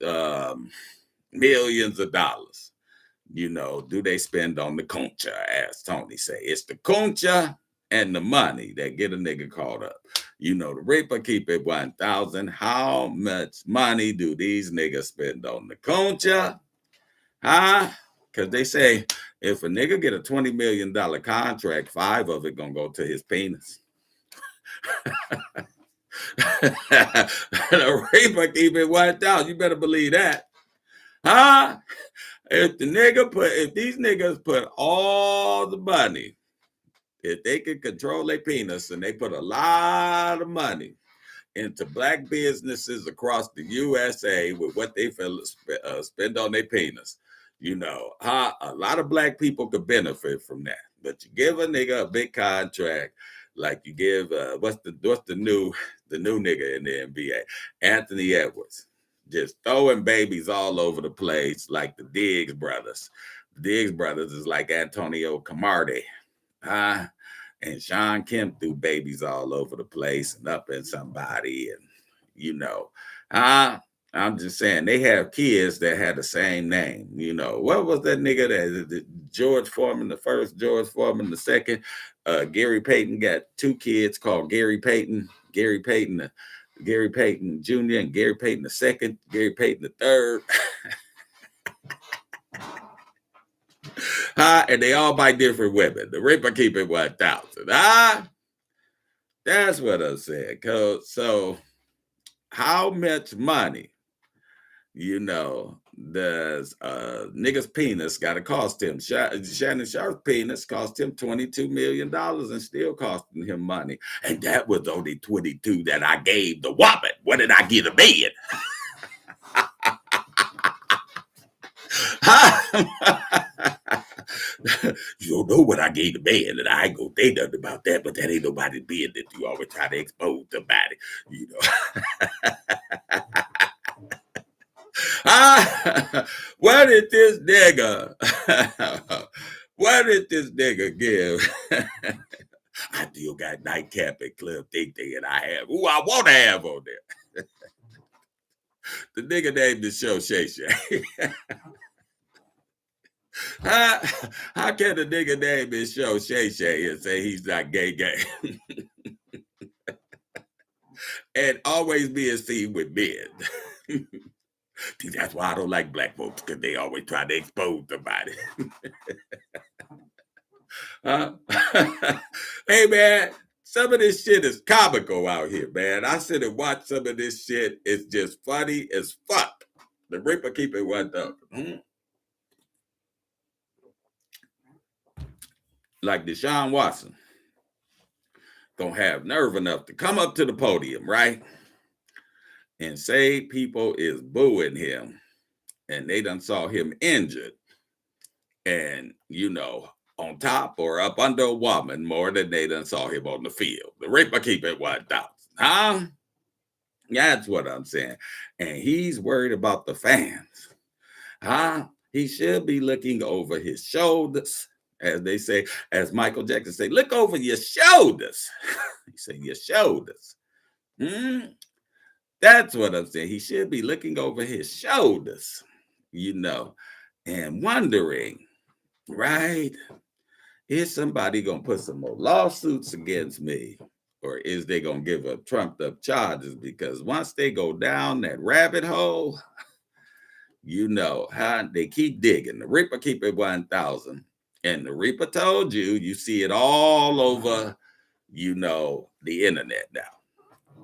millions of dollars, do they spend on the concha, as Tony say? It's the concha and the money that get a nigga caught up. The Reaper keep it 1,000. How much money do these niggas spend on the concha? Because they say if a nigga get a $20 million contract, 5 of it gonna go to his penis. The Reaper keep it 1,000. You better believe that. If these niggas put all the money, if they can control their penis and they put a lot of money into black businesses across the USA with what they spend on their penis, a lot of black people could benefit from that. But you give a nigga a big contract, like you give what's the new nigga in the NBA, Anthony Edwards, just throwing babies all over the place like the Diggs brothers. The Diggs brothers is like Antonio Camardi, and Sean Kemp threw babies all over the place and up in somebody, and I'm just saying they have kids that had the same name. What was that nigga that George Foreman the first, George Foreman the second? Gary Payton got 2 kids called Gary Payton Jr. and Gary Payton the second, Gary Payton the third. And they all by different women. The Reaper keep it 1,000. That's what I'm saying. So how much money, does nigga's penis got to cost him? Shannon Sharp's penis cost him $22 million and still costing him money. And that was only 22 that I gave the woman. What did I get a man? You don't know what I gave the man, and I ain't gonna say nothing about that, but that ain't nobody's business. You always try to expose somebody, What did this nigga give? I still got nightcap and club think and I have who I want to have on there. The nigga named the show Shay Shay. How can a nigga name his show Shay Shay and say he's not gay? And always being seen with men. See, that's why I don't like black folks, because they always try to expose somebody. Hey, man, some of this shit is comical out here, man. I sit and watch some of this shit. It's just funny as fuck. The Reaper keep it 1,000. like Deshaun Watson, gonna have nerve enough to come up to the podium, right? And say people is booing him and they done saw him injured and, on top or up under a woman more than they done saw him on the field. The Reaper keep it 1,000. Huh? That's what I'm saying. And he's worried about the fans. Huh? He should be looking over his shoulders. As they say, as Michael Jackson say, look over your shoulders. He said, your shoulders. That's what I'm saying. He should be looking over his shoulders, and wondering, right? Is somebody going to put some more lawsuits against me? Or is they going to give up trumped up charges? Because once they go down that rabbit hole, how they keep digging. The Reaper keep it 1,000. And the Reaper told you see it all over, the internet now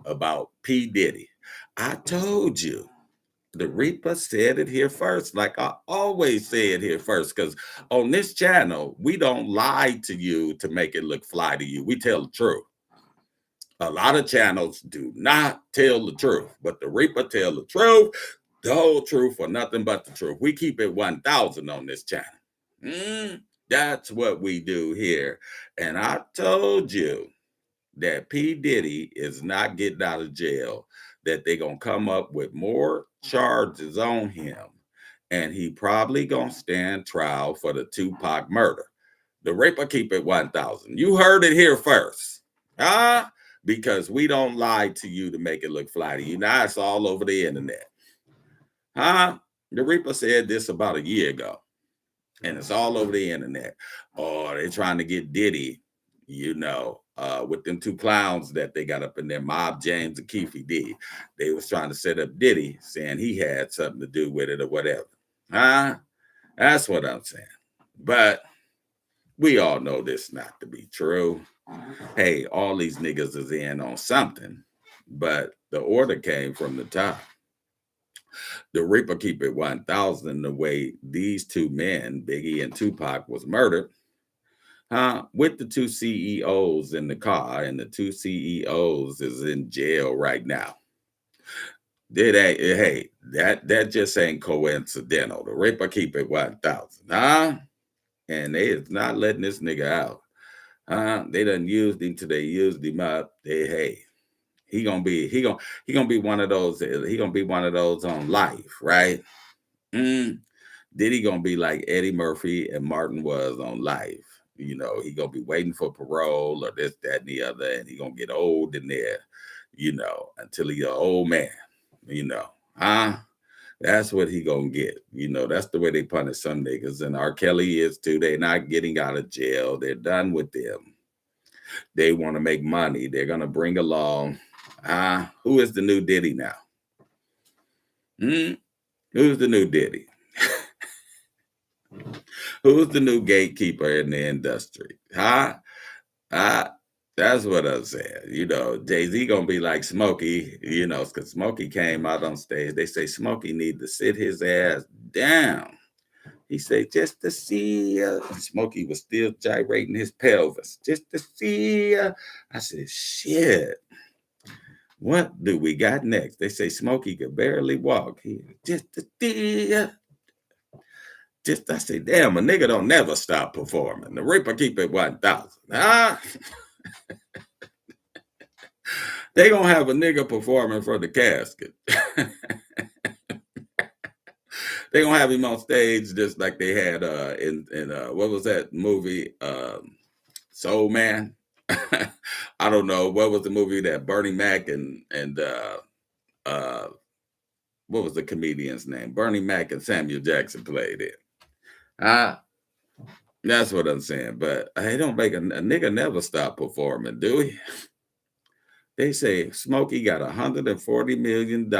about P. Diddy. I told you. The Reaper said it here first, like I always say it here first, because on this channel, we don't lie to you to make it look fly to you. We tell the truth. A lot of channels do not tell the truth, but the Reaper tell the truth, the whole truth, or nothing but the truth. We keep it 1,000 on this channel. That's what we do here. And I told you that P. Diddy is not getting out of jail, that they're going to come up with more charges on him, and he probably going to stand trial for the Tupac murder. The Reaper keep it 1,000. You heard it here first. Because we don't lie to you to make it look fly to you. Now it's all over the internet. The Reaper said this about a year ago, and it's all over the internet. Oh, they're trying to get Diddy, with them two clowns that they got up in there, Mob James and Keefe D. They was trying to set up Diddy, saying he had something to do with it or whatever. That's what I'm saying. But we all know this not to be true. Hey, all these niggas is in on something, but the order came from the top. The Reaper keep it 1,000 the way these two men, Biggie and Tupac, was murdered. With the two CEOs in the car, and the two CEOs is in jail right now. That just ain't coincidental. The Reaper keep it 1,000, and they is not letting this nigga out. They done used him till they used him up. He gonna be one of those. He gonna be one of those on life, right? Diddy gonna be like Eddie Murphy and Martin was on life. He gonna be waiting for parole or this, that, and the other, and he gonna get old in there, until he an old man, That's what he gonna get. That's the way they punish some niggas, and R. Kelly is too. They're not getting out of jail. They're done with them. They want to make money. They're gonna bring along. Who is the new Diddy now? Who's the new Diddy? Who's the new gatekeeper in the industry? That's what I'm saying. Jay-Z gonna be like Smokey, because Smokey came out on stage. They say Smokey need to sit his ass down. He said, just to see Smokey was still gyrating his pelvis. Just to see I said, shit. What do we got next? They say Smokey could barely walk. Just to see I say, damn, a nigga don't never stop performing. The Reaper keep it 1,000. They gonna have a nigga performing for the casket. They gonna have him on stage just like they had in what was that movie? Soul Man. I don't know what was the movie that Bernie Mac and what was the comedian's name? Bernie Mac and Samuel Jackson played it. That's what I'm saying. But I don't make a nigga never stop performing, do he? They say Smokey got $140 million,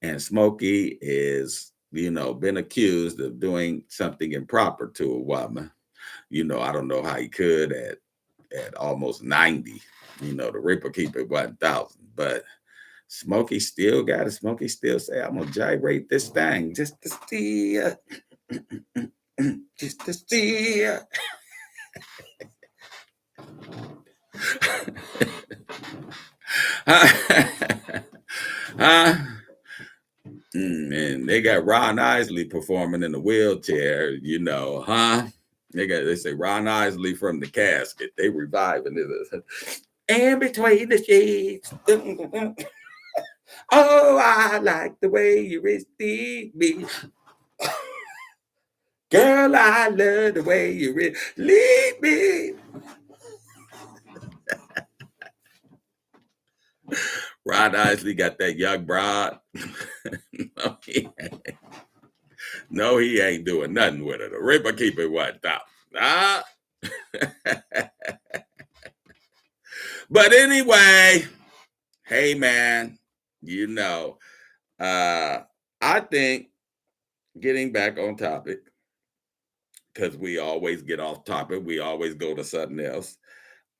and Smokey is, been accused of doing something improper to a woman. I don't know how he could at almost 90. The Reaper keep it 1,000, but Smokey still got it. Smokey still say, I'm gonna gyrate this thing just to see just to see And they got Ron Isley performing in the wheelchair, They say Ron Isley from the casket. They reviving it. And between the sheets. Oh, I like the way you receive me. Girl, I love the way you lead me. Ron Isley got that young broad. No, he ain't doing nothing with it. The Ripper keep it 1,000. But anyway, hey man, I think getting back on topic, because we always get off topic, we always go to something else.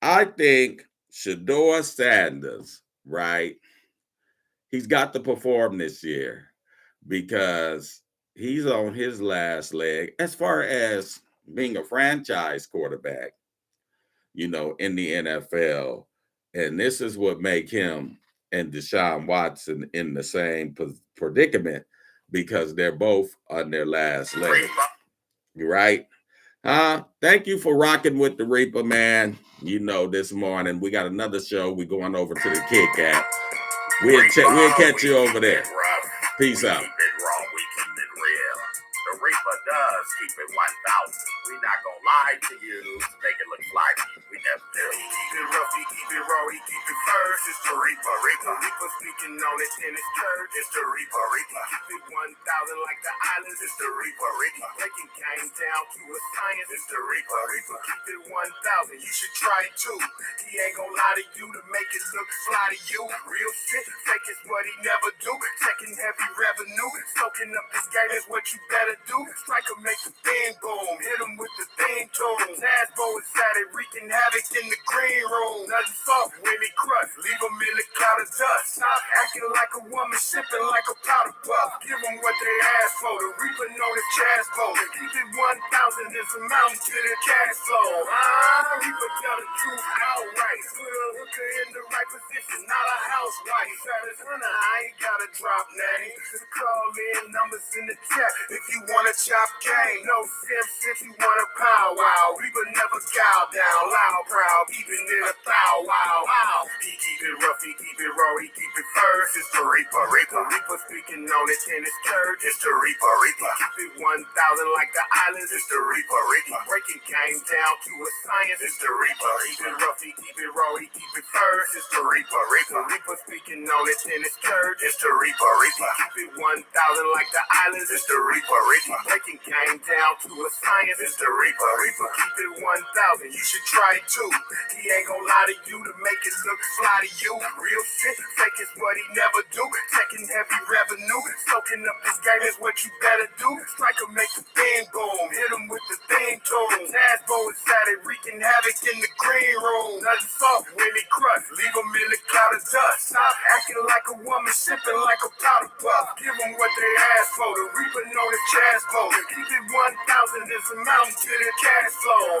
I think Shedeur Sanders, right? He's got to perform this year because he's on his last leg as far as being a franchise quarterback, in the NFL. And this is what make him and Deshaun Watson in the same predicament because they're both on their last leg. Right? Thank you for rocking with the Reaper, man. This morning we got another show. We're going over to the Kit Kat. We'll catch you over there. Peace out. The Reaper does keep it 1,000. We not gonna lie to you to make it look like we never do. Keep it rough, he keep it raw, he keep it first. It's the Reaper. Reaper speaking on it in his church. It's the Reaper. Keep it 1,000 like the islands. It's the Reaper. Breaking game down to a science. It's the Reaper. Keep it 1,000. You should try it too. He ain't gonna lie to you to make it look fly to you. Real shit, fake is what he never do. Taking heavy revenue, soaking up this game is what you better do. Striker make the thing boom, hit him with the thing tune. Nasbo is at it, wreaking havoc in the green room. Nothing soft when he crush, leave him in the cloud of dust. Stop acting like a woman, sipping like a powder puff. Give them what they ask for, the Reaper know the jazz boat. Keep it 1,000 is a mountain to the cash flow. Reaper tell the truth outright. Put a hooker in the right position, not a housewife. Travis Hunter, I ain't gotta drop names. Just call in numbers in the chat if you wanna chop game. No simps if you wanna powwow. Reaper never cow down, loud, proud, keeping it a thou. Wow. He keep it rough, he keep it raw, he keep it first. It's the Reaper. Reaper speaking on it in his church. It's the Reaper. Keep it 1,000 like the islands. It's the Reaper. Breaking game down to a science. It's the Reaper. Keep it rough, he keep it raw, he keep it first. It's the Reaper. Reaper speaking on it in his church. It's the Reaper. Keep it 1,000 like the islands. It's the Reaper. Breaking game down to a science. It's the Reaper. Keep it 1,000. You should try it too. He ain't gonna lie to you to make it look fly to you. Real shit, fake is what he never do. Taking heavy revenue, soaking up this game is what you better do. Striker make the thing boom, hit him with the thing tune. Nasbo is at it, wreaking havoc in the green room. Nothing soft when he crush, leave him in the cloud of dust. Stop acting like a woman, sipping like a powder puff. Give them what they ask for, the Reaper know the jazz boat. Keep it 1,000 is a mountain to the cash flow.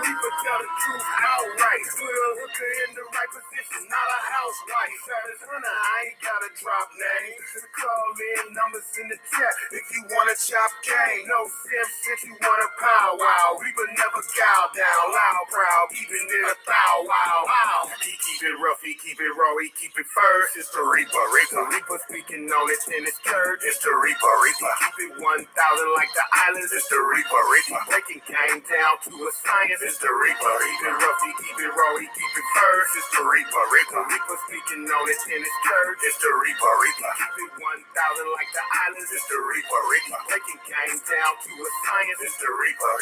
Reaper tell the truth outright. Put a hooker in the right position, not a housewife. Travis Hunter, I ain't gotta drop names. Just call in numbers in the chat if you wanna chop game. No simps if you wanna powwow. Reaper never cow down, loud, proud, keeping it a thou. Wow. He keep it rough, he keep it raw, he keep it first. It's the Reaper. Reaper speaking on it in his church. It's the Reaper. Keep it 1,000 like the islands. It's the Reaper. Breaking game down to a science. It's the Reaper. Keep it rough, he keep it raw, he keep it first. It's the Reaper. Reaper speaking on it in his church. It's the Reaper. Keep it 1,000 like the islands. It's the Reaper. Breaking game down to a science. It's the Reaper.